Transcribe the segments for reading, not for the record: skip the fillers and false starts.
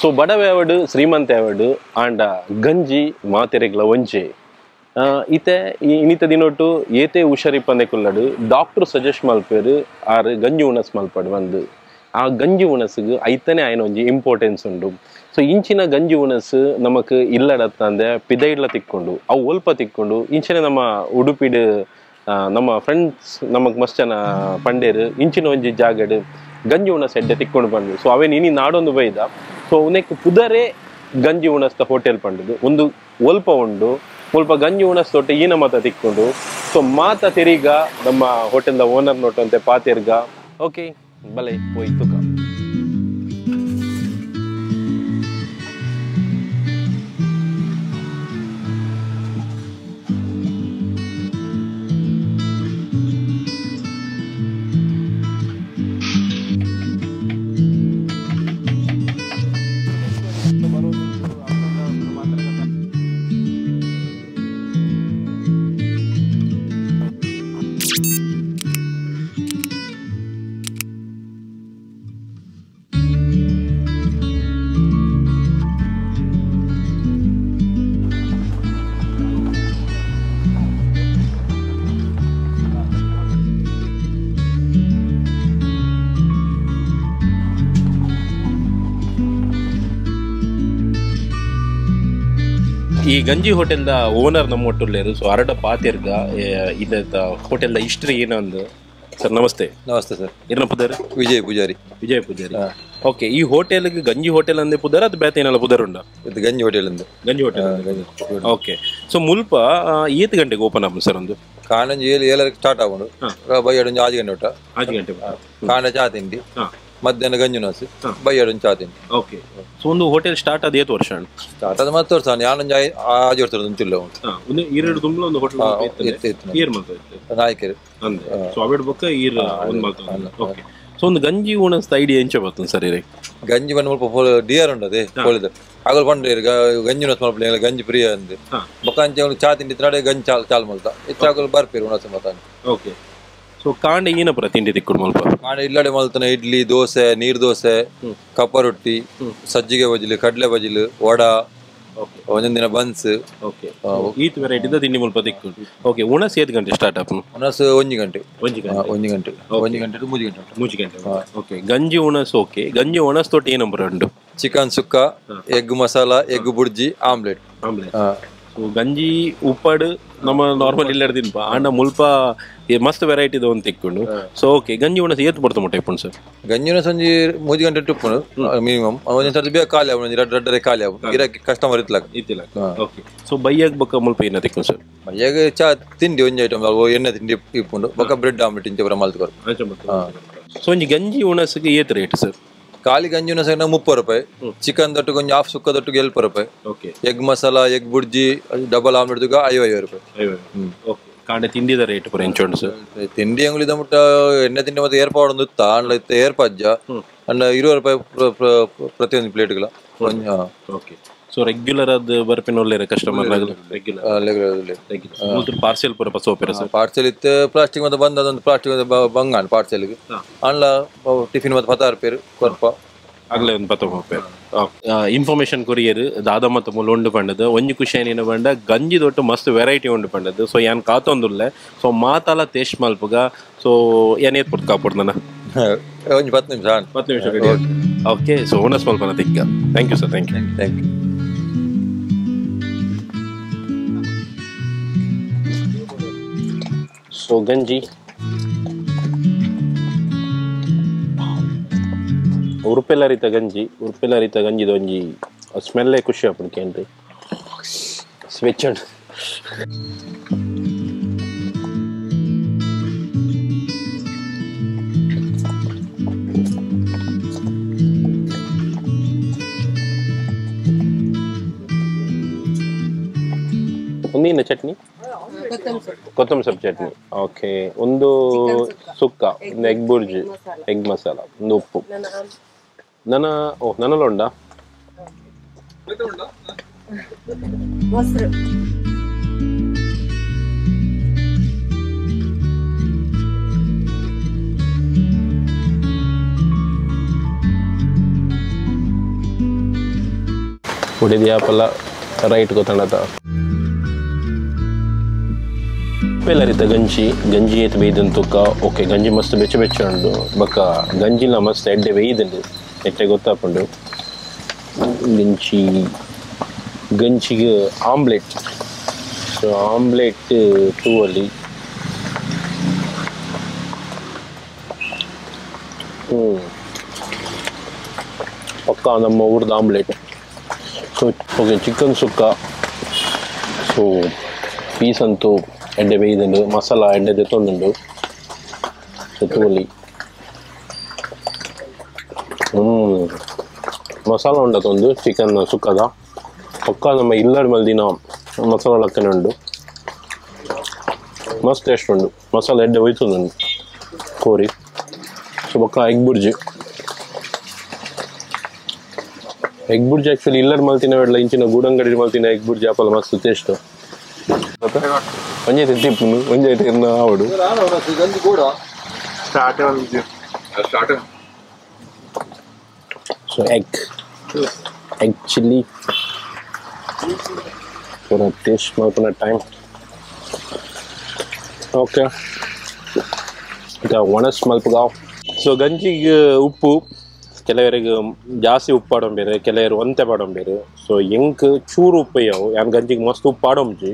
So ಬಡವೇವಡು ಶ್ರೀಮಂತೇವಡು and ಗಂಜಿ ಮಾತೆರೆಗ್ಲ ಒಂಚೆ ಈತೆ ಇನ್ನಿತ ದಿನೊಟ್ಟು ಏತೆ ಹುಷಾರಿಪ್ಪಂದೆ ಕುಲ್ಲಡು doctor suggest ಮಲ್ಪೇರು ಆರು ಗಂಜಿ ಉಣಸ್ ಮಲ್ಪಡು ಒಂದು ಆ ಗಂಜಿ ಉಣಸ್ಗೆ ಐತನೇ ಆಯ್ನ ಒಂಜಿ ಇಂಪಾರ್ಟೆನ್ಸ್ ಉಂಡು. ಸೊ ಇಂಚಿನ ಗಂಜಿ ಉಣಸ್ ನಮಕ್ ಇಲ್ಲಡತ್ತಂದೆ ಪಿದೈಡ್ಲ ತಿಕ್ಕೊಂಡು ಅವು ಒಲ್ಪ ತಿಕ್ಕೊಂಡು ಇಂಚಿನ ನಮ್ಮ ಉಡುಪಿಡ್ ನಮ್ಮ ಫ್ರೆಂಡ್ಸ್ ನಮಕ್ ಮಸ್ತ್ ಜನ ಪಂಡೇರು ಇಂಚಿನ ಒಂಜಿ ಜಾಗಡ್ ಗಂಜಿ ಉಣಸ್ ಎಡ್ಡೆ ತಿಕ್ಕೊಂಡು ಬಂದು. ಸೊ ಅವೇನು ಇನಿ ನಾಡೊಂದು ಬೈದ ಸೊ ಉನಕ್ ಪುದರೇ ಗಂಜಿ ಉಣಸ್ತ ಹೋಟೆಲ್ ಪಂಡದು ಒಂದು ಒಲ್ಪ ಉಂಡು ಸ್ವಲ್ಪ ಗಂಜಿ ಉಣಸ್ ತೊಟ್ಟೆ ಈನ ಮಾತ ತಿಕ್ಕೊಂಡು ಸೊ ಮಾತ ತಿರಿಗ ನಮ್ಮ ಹೋಟೆಲ್ದ ಓನರ್ ನೋಟು ಅಂತೆ ಪಾತಿರ್ಗ ಓಕೆ ಬಲೆ ಪೋಯ್ ತುಕ ಈ ಗಂಜಿ ಹೋಟೆಲ್ದ ಓನರ್ ನಮ್ಮ ಒಟ್ಟುಲ್ಲೇರು. ಸೊ ಅರಡ ಪಾತಿರ್ಗ ಇದ ಹೋಟೆಲ್ದ ಹಿಸ್ಟ್ರಿ ಏನೊಂದು ಸರ್ ನಮಸ್ತೆ. ನಮಸ್ತೆ ಸರ್. ಏನ ಪುದರ್? ವಿಜಯ್ ಪೂಜಾರಿ. ವಿಜಯ್ ಪೂಜಾರಿ. ಓಕೆ, ಈ ಹೋಟೆಲ್ಗೆ ಗಂಜಿ ಹೋಟೆಲ್ ಅಂದೆ ಪುದರ್ ಅದು ಬೇತೆ ಏನೆಲ್ಲ ಪುದರ್ ಉಂಡ? ಇದು ಗಂಜಿ ಹೋಟೆಲ್ ಅಂದೆ. ಗಂಜಿ ಹೋಟೆಲ್. ಓಕೆ, ಸೊ ಮುಲ್ಪ ಏತ್ ಗಂಟೆಗೆ ಓಪನ್ ಆಗ ಸರ್? ಒಂದು ಕಾಣಂಜಿ 7 ಸ್ಟಾರ್ಟ್ ಆಗೋಣ ಬೈಯಡೊಂಜಿ 6 ಗಂಟೆ ಊಟ. 6 ಗಂಟೆ ಕಾಂಡ ಚಾ ತಿಂಡಿ, ಮಧ್ಯಾಹ್ನ ಗಂಜಿ ನಾಸ್ ಬೈಯಡೊಂಜಿ ಚಾ ತಿಂಡಿ. ಓಕೆ, ಸೊ ಒಂದು ಹೋಟೆಲ್ ಸ್ಟಾರ್ಟ್ ಆದ ಏತ್ ವರ್ಷ? ಸ್ಟಾರ್ಟ್ ಆದ 10 ವರ್ಷ. ಯಾನೊಂಜಿ 5 ವರ್ಷ ಉಂಚಿಲ್ಲ ಒಂದು ಈರೆಡು ತುಂಬಲ ಒಂದು ಹೋಟೆಲ್ ಈರ್ ಮಾಡ್ತಾ ನಾಯಕರು ಅಂದ್ರೆ ಸೊ ಅವೆಡ್ ಬೊಕ್ಕ ಈರ್ ಒಂದು ಮಾಡ್ತಾ. ಓಕೆ, ಸೊ ಒಂದು ಗಂಜಿ ಉಣಸ್ತ ಐಡಿಯಾ ಎಂಚ ಬರ್ತದೆ ಸರ್? ಇರೇ ಗಂಜಿ ಬಂದು ಸ್ವಲ್ಪ ಡಿಯರ್ ಉಂಟದೆ ಕೋಳಿದ ಆಗಲ್ ಬಂದ್ರೆ ಗಂಜಿ ಉಣಸ್ ಮಾಡ್ಬಿಡಿ ಗಂಜಿ ಪ್ರಿಯ ಅಂದೆ ಬೊಕ್ಕಂಚೆ ಚಾ ತಿಂಡಿ ನಾಡೆ ಗಂಜಿ ಚಾಲ್ ಮಲ್ತ ಹೆಚ್ಚಾಗಲು ಬರ್ಪೇರು ಉಣಸ್ ಮತ. ಓಕೆ, ಸೊ ಕಾಂಡೆ ಏನಪ್ಪ ತಿಂಡಿ ತಿಕ್ಕೊಂಡು ಮಲ್ಪ? ಕಾಂಡೆ ಇಲ್ಲಡೆ ಮಲ್ತಾನೆ ಇಡ್ಲಿ, ದೋಸೆ, ನೀರ್ ದೋಸೆ, ಕಪ್ಪ ರೊಟ್ಟಿ, ಸಜ್ಜಿಗೆ ಬಜಿಲು, ಕಡ್ಲೆ ಬಜಿಲು, ವಡಾ, ಒಂದೊಂದಿನ ಬನ್ಸ್. ಓಕೆ, ಈತ್ ವೆರೈಟಿದ ತಿಂಡಿ ಮುಲ್ಪ ತಿಕ್ಕೊಂಡು. ಓಕೆ, ಉಣಸ್ ಏತ್ ಗಂಟೆ ಸ್ಟಾರ್ಟ್ ಆಪನು? ಉಣಸ್ 1 ಗಂಟೆ. 1 ಗಂಟೆ ಟು 3 ಗಂಟೆ. ಓಕೆ, ಗಂಜಿ ಉಣಸ್. ಓಕೆ, ಗಂಜಿ ಉಣಸ್ ತೊಟ್ಟು ಏ ನಂಬರ್ ಉಂಟು? Chicken sukka, egg masala, egg bhurji, omelette. So ಗಂಜಿ ಉಪ್ಪಡು ನಮ್ಮ ನಾರ್ಮಲ್ ಇಲ್ಲ ತಿನ್ಪ ಆಂಡ ಮುಲ್ಪ ಮಸ್ತ್ ವೆರೈಟಿ ಒಂದು ತಿಕ್ಕೊಂಡು. ಸೊ ಓಕೆ, ಗಂಜಿ ಉಣಸ್ ಏತ್ ಬರ್ತ ಮುಟ್ಟ ಇಪ್ಪುಂಡು ಸರ್? ಗಂಜಿ ಉಣಸ್ ಒಂಜಿ 3 ಗಂಟೆ ಟುಪ್ಪುನು ಮಿನಿಮಮ್. ಒಂದೊಂದ್ಸರ್ತಿ ಬೇಗ ಖಾಲಿ ಆಗ ರಡ್ಡರೆ ಖಾಲಿ ಆಗ ಗಿರಾಕಿ ಕಸ್ಟಮರ್ ಇತ್ತಿಲ್ಲ. ಓಕೆ, ಸೊ ಬೈಯಾಗ ಬೊಕ್ಕ ಮುಲ್ಪ ಏನ ತಿಕ್ಕೊಂಡು ಸರ್? ಬೈಯಾಗ ಚಾ ತಿಂಡಿ ಒಂಜಿ ಐಟಮ್ ಎಣ್ಣೆ ತಿಂಡಿ ಇಪ್ಪುಂಡು ಬೊಕ್ಕ ಬ್ರೆಡ್ ಆಮ್ಲೆಟ್ ಇಂಚ ಬರ ಮಲ್ತ್ ಕೊರು. ಸೊ ಒಂಜಿ ಗಂಜಿ ಉಣಸ್ಗೆ ಏತ್ ರೇಟ್ ಸರ್? ಖಾಲಿ ಗಂಜಿ ಉಣಸ್ 30 ರೂಪಾಯಿ, ಚಿಕನ್ ದೊಟ್ಟು ಕೊಂಚ ಹಾಫ್ ಸುಕ್ಕ ದೊಟ್ಟು 70 ರೂಪಾಯಿ, egg masala, egg bhurji, double omelette 55 ರೂಪಾಯಿ. ಕಾಂಡೆ ತಿಂಡಿದ ರೇಟ್ ಪೂರ ಎಂಚುಂಡು ಸರ್? ತಿಂಡಿ ಅಂಗಡಿದ ಮುಟ್ಟ ಎಣ್ಣೆ ತಿಂಡಿ ಮತ್ತೆ ಏರ್ಪಾಡು ಒಂದು ಏರ್ಪಜ್ಜ ಅಂಡ್ 20 ರೂಪಾಯಿ ಪ್ರತಿಯೊಂದು ಪ್ಲೇಟ್ಗಳ. ಓಕೆ, ಸೊ ರೆಗ್ಯುಲರ್ ಅದು ಬರ್ಪಿನ ಒಳ್ಳೆ ಕಸ್ಟಮರ್ ರೆಗ್ಯುಲರ್ ಪಾರ್ಸೆಲ್ ಪೂರ ಸೋಪೇರ ಸರ್? ಪಾರ್ಸೆಲ್ ಇತ್ತು ಪ್ಲಾಸ್ಟಿಕ್ ಮತ್ತೆ ಬಂದ ಅದೊಂದು ಪ್ಲಾಸ್ಟಿಕ್ ಬಂಗಾಣ ಪಾರ್ಸೆಲ್ಗೆ ಅಣ್ಣ ಟಿಫಿನ್ ಮತ್ತೆ 16 ರೂಪಾಯಿ ಕೊರ್ಪ ಆಗ್ಲೇ ಒಂದು 19 ರೂಪಾಯಿ. ಇನ್ಫಾರ್ಮೇಶನ್ ಕೊರಿಯರ್ ದಾದ ಮತ್ತು ಮುಲ್ಲ ಉಂಡು ಪಂಡದು ಒಂಜಿ ಖುಷಿ ಏನೇನು ಪಂಡ ಗಂಜಿ ದೊಟ್ಟು ಮಸ್ತ್ ವೆರೈಟಿ ಉಂಡು ಪಂಡದು. ಸೊ ಏನ್ ಕಾತೊಂದುಲ್ಲೆ ಸೊ ಮಾತಾಲ ಟೇಸ್ಟ್ ಮಲ್ಪಗ. ಸೊ ಏನ್ ಏತ್ ಪುಟ್ ಕಾಪುಡ್ ನನ್ನ ಒಂಜಿ 10 ನಿಮಿಷ ರೆಡಿ. ಓಕೆ, ಸೊ ಓನಸ್ ಮಲ್ಪನ ತಿಕ್ಕ. Thank you sir. Thank you. So ಗಂಜಿ ಉರುಪೆಲ್ಲರಿತ ಗಂಜಿದ ಒಂಜಿ ಸ್ಮೆಲ್ಲೇ ಖುಷಿ ಆಪಡ್ಕೇನ್ರಿ ಸ್ವೆಚ್. ಒಂದಿನ ಚಟ್ನಿ ಕೊತ್ತಂಬರಿ ಸೊಪ್ಪು ಚಟ್ನಿ. ಓಕೆ, ಒಂದು ಸುಕ್ಕ, ಒಂದು ಎಗ್ ಬುರ್ಜಿ, ಎಗ್ ಮಸಾಲ, ಒಂದು ಉಪ್ಪು. ನನ್ನಲ್ಲ ಉಂಡಾ? ಉಡಿದಿ ಆಪಲ್ಲ ರೈಟ್ ಗೊತ್ತಾಂಡತ ಪೆಲ್ಲರಿತ ಗಂಜಿ ಏತ್ ಬೇಯ್ದನ್ ತುಕ್ಕ ಓಕೆ ಗಂಜಿ ಮಸ್ತ್ ಬೆಚ್ಚ ಉಂಡು ಬೊಕ್ಕ ಗಂಜಿಲ ಮಸ್ತ್ ಎಡ್ಡೆ ಬೇಯ್ದುಂಡು ಎಟ್ಟೆ ಗೊತ್ತಾಪುಂಡು ಗಂಜಿಗೆ ಆಮ್ಲೆಟ್ ಸೊ ಆಮ್ಲೆಟ್ ತೂವಲ್ಲಿ ಪಕ್ಕ ನಮ್ಮ ಊರ್ದು ಆಮ್ಲೆಟ್ ಸೊ ಓಕೆ ಚಿಕನ್ ಸುಕ್ಕ ಸೊ ಪೀಸ್ ಅಂತೂ ಎಡ್ಡೆ ಬೇಯ್ದುಂಡು ಮಸಾಲ ಎಡ್ಡೆ ತೆತ್ತೊಂದುಂಡು ತೂವಲ್ಲಿ ಮಸಾಲ ಉಂಡದೊಂದು ಚಿಕನ್ ಸುಕ್ಕದ ಪಕ್ಕ ನಮ್ಮ ಇಲ್ಲಡ್ ಮಲ್ದಿನ ಮಸಾಲ ಲಕ್ಕನೆ ಉಂಡು ಮಸ್ತ್ ಟೇಸ್ಟ್ ಉಂಡು ಮಸಾಲ ಎಡ್ಡೆ ಒಯ್ತುಂಡು ಕೋರಿ ಸೊ ಪಕ್ಕ ಎಗ್ ಬುರ್ಜಿ ಆ್ಯಕ್ಚುಲಿ ಇಲ್ಲಡ್ ಮಲ್ತಿನ ಎಲ್ಲ ಇಂಚಿನ ಗೂಡಂಗಡಿ ಮಲ್ತಿನ ಎಗ್ ಬುರ್ಜಿ ಆಪಲ್ಲ ಮಸ್ತ್ ಟೇಸ್ಟ್ ಒಂಜೆ ತಿಪ್ಪುನು ಒಂಜೆ ಆವಡು ಸೊ ಎಗ್ ಚಿಲ್ಲಿ ಪೂರ ಟೇಸ್ಟ್ ಮಾಡ್ಕೊಂಡ ಟೈಮ್ ಓಕೆ ಈಗ ಒಣಸ್ ಮಲ್ಪಗಾವ್ ಸೊ ಗಂಜಿಗೆ ಉಪ್ಪು ಕೆಲವರಿಗೆ ಜಾಸ್ತಿ ಉಪ್ಪು ಪಾಡೋಂಬೇರು ಕೆಲವರು ಒಂತೆ ಪಾಡೋಂಬೇರು ಸೊ ಎಂಕ್ ಚೂರು ಉಪ್ಪು ಯಾವು ಯಾನ್ ಗಂಜಿಗೆ ಮಸ್ತ್ ಉಪ್ಪು ಪಾಡೋಂಜಿ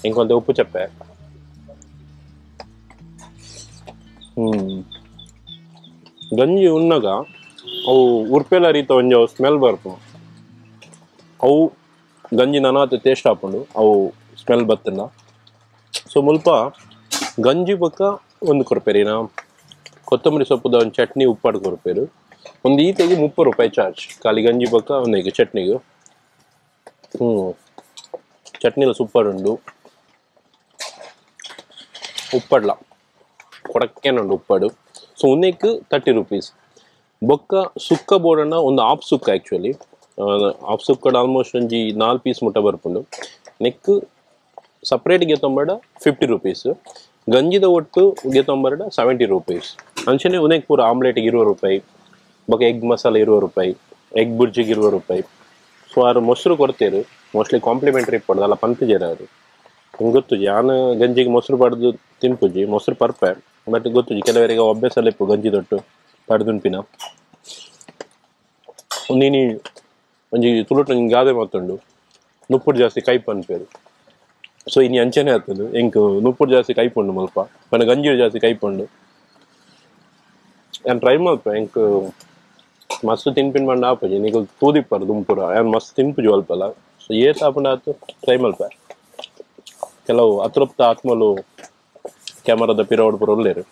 ಎಂಕ್ ಒಂತೆ ಉಪ್ಪು ಚಪ್ಪೆ ಗಂಜಿ ಉಣ್ಣಗ ಅವು ಉರ್ಪೆಲ ರೀತ ಒಂಜಿ ಸ್ಮೆಲ್ ಬರ್ಪು ಅವು ಗಂಜಿ ನನಾತ್ ಟೇಸ್ಟ್ ಹಾಕೊಂಡು ಅವು ಸ್ಮೆಲ್ ಬತ್ತನ ಸೊ ಮುಲ್ಪ ಗಂಜಿ ಪಕ್ಕ ಒಂದು ಕೊರ್ಪೇರಿನ ಕೊತ್ತಂಬರಿ ಸೊಪ್ಪುದ ಒಂದು ಚಟ್ನಿ ಉಪ್ಪಾಡು ಕೊರ್ಪೇರು ಒಂದು ಈತೆಗೆ 30 ರೂಪಾಯಿ ಚಾರ್ಜ್ ಖಾಲಿ ಗಂಜಿ ಪಕ್ಕ ಒಂದಿಗೆ ಚಟ್ನಿಗೆ ಚಟ್ನಿಲ ಸೂಪರ್ ಉಂಡು ಉಪ್ಪಡ್ಲ ಕೊಡಕ್ಕೇನುಂಡು ಉಪ್ಪಾಡು ಸೊ ಒಂದಕ್ಕೆ 30 ರೂಪೀಸ್ ಬೊಕ್ಕ ಸುಕ್ಕ ಬೋಡನ್ನ ಒಂದು ಹಾಫ್ ಸುಕ್ಕ ಆ್ಯಕ್ಚುಲಿ ಹಾಫ್ ಸುಕ್ಕಡ ಆಲ್ಮೋಸ್ಟ್ ಒಂಜಿ 4 ಪೀಸ್ ಮುಟ್ಟ ಬರ್ಪುಂಡು ನೆಕ್ ಸಪ್ರೇಟ್ಗೆ ತೊಂಬಡ 50 ರೂಪೀಸ್ ಗಂಜಿದ ಒಟ್ಟು ಗೆತ್ತೊಂಬರಡ 70 ರೂಪೀಸ್ ಅಂಚನೆ ಒಂದಕ್ಕೆ ಪೂರ ಆಮ್ಲೆಟ್ಗೆ 20 ರೂಪಾಯಿ ಬೊಕ್ಕ ಎಗ್ ಮಸಾಲ 20 ರೂಪಾಯಿ ಎಗ್ ಬುರ್ಜಿಗೆ 20 ರೂಪಾಯಿ ಸೊ ಅವ್ರು ಮೊಸರು ಕೊಡ್ತೇರು ಮೋಸ್ಟ್ಲಿ ಕಾಂಪ್ಲಿಮೆಂಟ್ರಿ ಪಡ್ದು ಅಲ್ಲ ಪಂತಜೇರ ಅವರು ಹಿಂಗೆ ಗೊತ್ತುಜಿ ನಾನು ಗಂಜಿಗೆ ಮೊಸರು ಪಡೆದು ತಿನ್ಪುಜಿ ಮೊಸರು ಪರ್ಪೆ ಬಟ್ ಗೊತ್ತುಜಿ ಕೆಲವರಿಗೆ ಒಬ್ಬೆ ಇಪ್ಪು ಗಂಜಿ ತೊಟ್ಟು ಪಡ್ದುನ್ಪಿನ ನೀನು ಒಂಜಿ ತುಳುಟು ನಿಂಗೆ ಗಾದೆ ಮಾತುಂಡು ನುಪ್ಪುಡು ಜಾಸ್ತಿ ಕೈಪ್ ಅನ್ಪೇರು ಸೊ ಇನ್ನು ಅಂಚನೆ ಆಗ್ತದೆ ಎಂಕ್ ನುಪ್ಪುಡು ಜಾಸ್ತಿ ಕೈಪುಂಡು ಮಲ್ಪ ಪನ್ನ ಗಂಜಿ ಜಾಸ್ತಿ ಕೈಪುಂಡು ನಾನು ಟ್ರೈ ಮಲ್ಪ ಎಂಕ್ ಮಸ್ತ್ ತಿನ್ಪಿನ್ ಬಂಡ ಆಪುಜಿ ನೀವು ತೂದಿಪ್ಪಾರು ದುಂಪುರ ಏನು ಮಸ್ತ್ ತಿನ್ಪುಜಿ ಅಲ್ಪಲ್ಲ ಸೊ ಏತ್ ಆಪುಂಡ ಆತು ಟ್ರೈ ಮಲ್ಪ ಕೆಲವು ಅತೃಪ್ತ ಆತ್ಮಲು ಕ್ಯಾಮರಾದ ಪಿರವಡ್ ಪುರ ಒಳ್ಳೆರು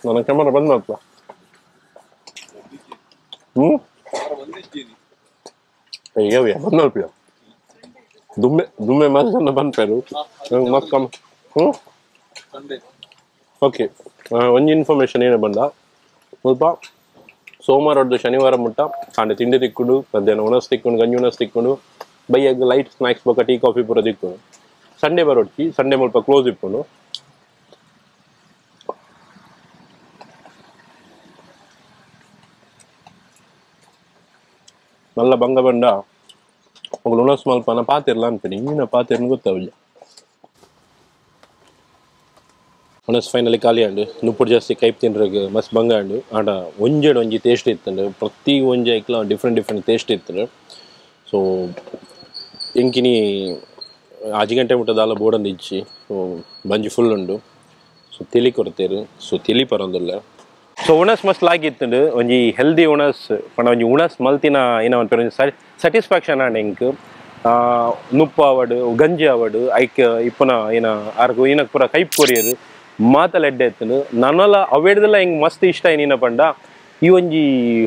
ನನ್ನ ಕ್ಯಾಮರಾ ಬಂದ್ ಮಾಡ್ಪ ಅಯ್ಯವ್ಯ ಬಂದ್ ಮಾಡ್ಪಿಯ ದುಮ್ಮೆ ಮಸ್ತ್ ಬಂದ್ಪೇರು ಮಸ್ತ್ ಕಮ್ ಓಕೆ ಒಂಜಿ ಇನ್ಫಾರ್ಮೇಶನ್ ಏನೇ ಬಂದ ಸ್ವಲ್ಪ ಸೋಮವಾರ ಹೊಡೆದು ಶನಿವಾರ ಮುಟ್ಟ ಆಂಡೆ ತಿಂಡಿ ತಿಕ್ಕೊಂಡು ಮಧ್ಯಾಹ್ನ ಉಣಸ್ ತಿಕ್ಕೊಂಡು ಗಂಜಿ ಉಣಸ್ ತಿಕ್ಕೊಂಡು ಬೈಯಾಗ ಲೈಟ್ ಸ್ನ್ಯಾಕ್ಸ್ ಬೇಕಾ ಟೀ ಕಾಫಿ ಪೂರ ತಿಕ್ಕೊಂಡು ಸಂಡೇ ಬರೋಡ್ಕಿ ಸಂಡೇ ಮುಲ್ಪ ಕ್ಲೋಸ್ ಇಪ್ಪುಂಡು ನಲ್ಲ ಬಂಗ ಬಂಡ ಒಗ್ಲು ಉಣಸ್ ಮಲ್ಪನ ಪಾತಿರ್ಲ ಅನ್ಪೇನಿ ಇನ್ನಿನ ಪಾತಿರ್ನ ಗೊತ್ತಾವುಜ ಉಣಸ್ ಫೈನಲಿ ಖಾಲಿ ಆಂಡು ನುಪ್ಪುಡು ಜಾಸ್ತಿ ಕೈಪ್ ತಿನ್ರಾಗ ಮಸ್ತ್ ಬಂಗ ಆಂಡು ಆಂಡ ಒಂಜೆಡ್ ಒಂಜಿ ಟೇಸ್ಟ್ ಇತ್ತಂಡು ಪ್ರತಿ ಒಂಜಿ ಐಕ್ಲ ಡಿಫ್ರೆಂಟ್ ಟೇಸ್ಟ್ ಇತ್ತಂಡು ಸೊ ಎಂಕಿನಿ ಆಜಿ ಗಂಟೆ ಮುಟ್ಟ ದಾಲ ಬೋಡಂದು ಇಚ್ಚಿ ಸೊ ಬಂಜಿ ಫುಲ್ ಉಂಡು ಸೊ ತಿಳಿ ಕೊಡ್ತೇರು ಸೊ ತಿಳಿ ಪರೊಂದುಲ್ಲ ಸೊ ಉಣಸ್ ಮಸ್ತ್ ಲಾಗಿತ್ತುಂಡು ಒಂಜಿ ಹೆಲ್ದಿ ಉಣಸ್ ಪಂಡ ಒಂಜಿ ಉಣಸ್ ಮಲ್ತಿನ ಏನ ಒಂದ್ ಸ್ಯಾಟಿಸ್ಫ್ಯಾಕ್ಷನ್ ಆಂಡ್ ಎಂಕ್ ನುಪ್ಪು ಆವಡು ಗಂಜಿ ಆವಡು ಐಕ್ ಇಪ್ಪುನ ಏನ ಆರ್ಗು ಏನಕ್ ಪೂರ ಕೈಪ್ ಕೊರಿಯರು ಮಾತಲ್ಲ ಎಡ್ಡೆ ಎತ್ತುಂಡು ನನ್ನಲ ಅವೇಡ್ದೆಲ್ಲ ಹಿಂಗೆ ಮಸ್ತ್ ಇಷ್ಟ ಏನಿನ ಪಂಡ ಈ ಒಂಜಿ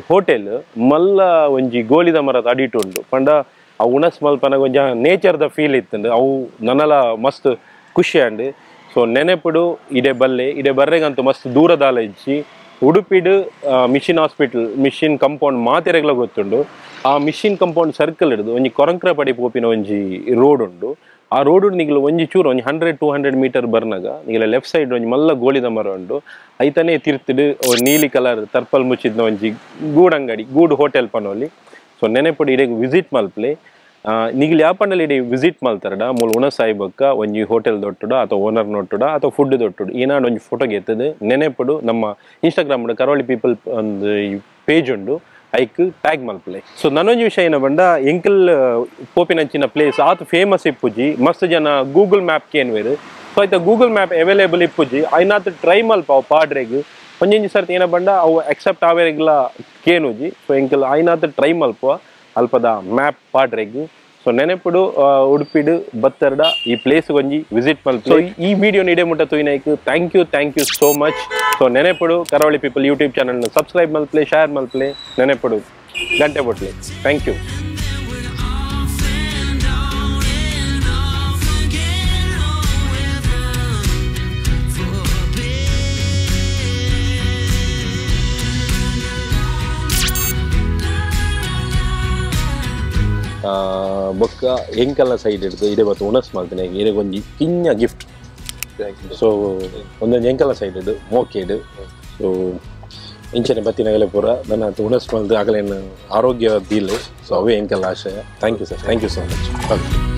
ಹೋಟೆಲ್ ಮಲ್ಲ ಒಂಜಿ ಗೋಲಿದ ಮರದ ಅಡಿಟ್ ಉಂಡು ಪಂಡ ಆ ಉಣಸ್ ಮಲ್ಪನಾಗ ಒಂಜ ನೇಚರ್ದ ಫೀಲ್ ಇತ್ತುಂಡು ಅವು ನನ್ನಲ ಮಸ್ತ್ ಖುಷಿ ಆಂಡ್ ಸೊ ನೆನೆಪುಡು ಇಡೆ ಬಲ್ಲೆ ಇಡೆ ಬರ್ರೆಗಂತೂ ಮಸ್ತ್ ದೂರದಾಲ ಇಜ್ಜಿ ಉಡುಪಿಡು ಮಿಷಿನ್ ಹಾಸ್ಪಿಟಲ್ ಮಿಷಿನ್ ಕಂಪೌಂಡ್ ಮಾತೆರೆಗ್ಲ ಗೊತ್ತುಂಡು ಆ ಮಿಷಿನ್ ಕಂಪೌಂಡ್ ಸರ್ಕಲ್ ಹಿಡಿದು ಒಂಜಿ ಕೊರಂಕ್ರಪಡಿ ಪೋಪಿನ ಒಂಜಿ ರೋಡ್ ಉಂಡು ಆ ರೋಡ್ ನಿಗಲು ಒಂಜಿ ಚೂರು ಒಂಜಿ 100-200 ಮೀಟರ್ ಬರ್ನಾಗ ನಿಗಲ ಲೆಫ್ಟ್ ಸೈಡ್ ಒಂಜಿ ಮಲ್ಲ ಗೋಳಿದ ಮರ ಉಂಡು ಐತನೇ ತಿರ್ತಿಡು ನೀಲಿ ಕಲರ್ ತರ್ಪಲ್ ಮುಚ್ಚಿದ್ನ ಒಂಜಿ ಗೂಡಂಗಡಿ ಗೂಡು ಹೋಟೆಲ್ ಪನೋಲಿ. ಸೊ ನೆನೆಪುಡು ಇಡೆಗೆ ವಿಸಿಟ್ ಮಲ್ಪ್ಲೆ ನಿಗಲು ಯಾಪಂಡಲ್ಲಿ ಇಡೆ ವಿಸಿಟ್ ಮಲ್ತಾರಡ ಮೂಲ ಉಣ ಸಾಯಿಬಕ್ಕ ಒಂಜಿ ಹೋಟೆಲ್ ದೊಟ್ಟುಡ ಅಥವಾ ಓನರ್ ನೋಟ್ಟುಡ ಅಥವಾ ಫುಡ್ ದೊಟ್ಟುಡು ಏನಾಡು ಒಂಜಿ ಫೋಟೋಗೆ ಎತ್ತದು ನೆನೆಪುಡು ನಮ್ಮ ಇನ್ಸ್ಟಾಗ್ರಾಮ್ ಕರಾವಳಿ ಪೀಪಲ್ ಒಂದು ಪೇಜ್ ಉಂಡು ಐಕ್ ಟ್ಯಾಗ್ ಮಲ್ಪಲೆ. ಸೊ ನನ್ನೊಂದು ವಿಷಯ ಏನ ಬಂಡ ಎಂಕಲ್ ಪೋಪಿನಂಚಿನ ಪ್ಲೇಸ್ ಆತು ಫೇಮಸ್ ಇಪ್ಪುಜಿ ಮಸ್ತ್ ಜನ ಗೂಗಲ್ ಮ್ಯಾಪ್ ಕೇನ್ವೇರು. ಸೊ ಆಯ್ತಾ ಗೂಗಲ್ ಮ್ಯಾಪ್ ಅವೈಲೇಬಲ್ ಇಪ್ಪುಜಿ ಐನಾತ್ ಟ್ರೈ ಮಲ್ಪ ಅವು ಪಾಡ್ರೆಗ್ ಒಂಜೊಂಜಿ ಸರ್ತಿ ಏನ ಬಂಡ ಅವು ಅಕ್ಸೆಪ್ಟ್ ಆವೇರೆಗ್ಲ ಕೇನುಜಿ. ಸೊ ಎಂಕಲ್ ಐನಾತ್ ಟ್ರೈ ಮಲ್ಪ ಅಲ್ಪದ ಮ್ಯಾಪ್ ಪಾಡ್ರೆಗ್. ಸೊ ನೆನೆಪುಡು ಉಡುಪಿಡು ಬತ್ತರ್ಡ ಈ ಪ್ಲೇಸ್ ಒಂಜಿ ವಿಸಿಟ್ ಮಲ್ಪ. ಸೊ ಈ ವಿಡಿಯೋ ಇಡೆ ಮುಟ್ಟ ತುಯ್ನೈಕ್ thank you so much. So ನೆನೆಪುಡು ಕರಾವಳಿ ಪೀಪಲ್ ಯೂಟ್ಯೂಬ್ ಚಾನಲ್ನ ಸಬ್ಸ್ಕ್ರೈಬ್ ಮಲ್ಪ್ಲೆ ಶೇರ್ ಮಲ್ಪ್ಲೆ ನೆನೆಪುಡು ಗಂಟೆ ಬಟ್ಲೆ. Thank you. ಬೊಕ್ಕ ಎಂಕಲ್ಲ ಸೈಡ್ ಹಿಡ್ದು ಇಡೆ ಬತ್ತು ಉಣಸ್ ಮಾಡ್ತೇನೆ ಇಡೆ ಒಂಜಿ ಕಿಂಜ ಗಿಫ್ಟ್. ಸೊ ಒಂದೊಂದು ಎಂಕಲ್ಲ ಸೈಡ್ ಇಡು ಮೋಕೆಡು. ಸೊ ಇಂಚನೆ ಬತ್ತಿನಾಗಲೇ ಪೂರ ನನ್ನ ಉಣಸ್ ಮಾಡ್ದು ಆಗಲೇನು ಆರೋಗ್ಯ ದೀಲು. ಸೊ ಅವೇ ಎಂಕಲ್ಲ ಆಶಯ. Thank you sir, thank you so much.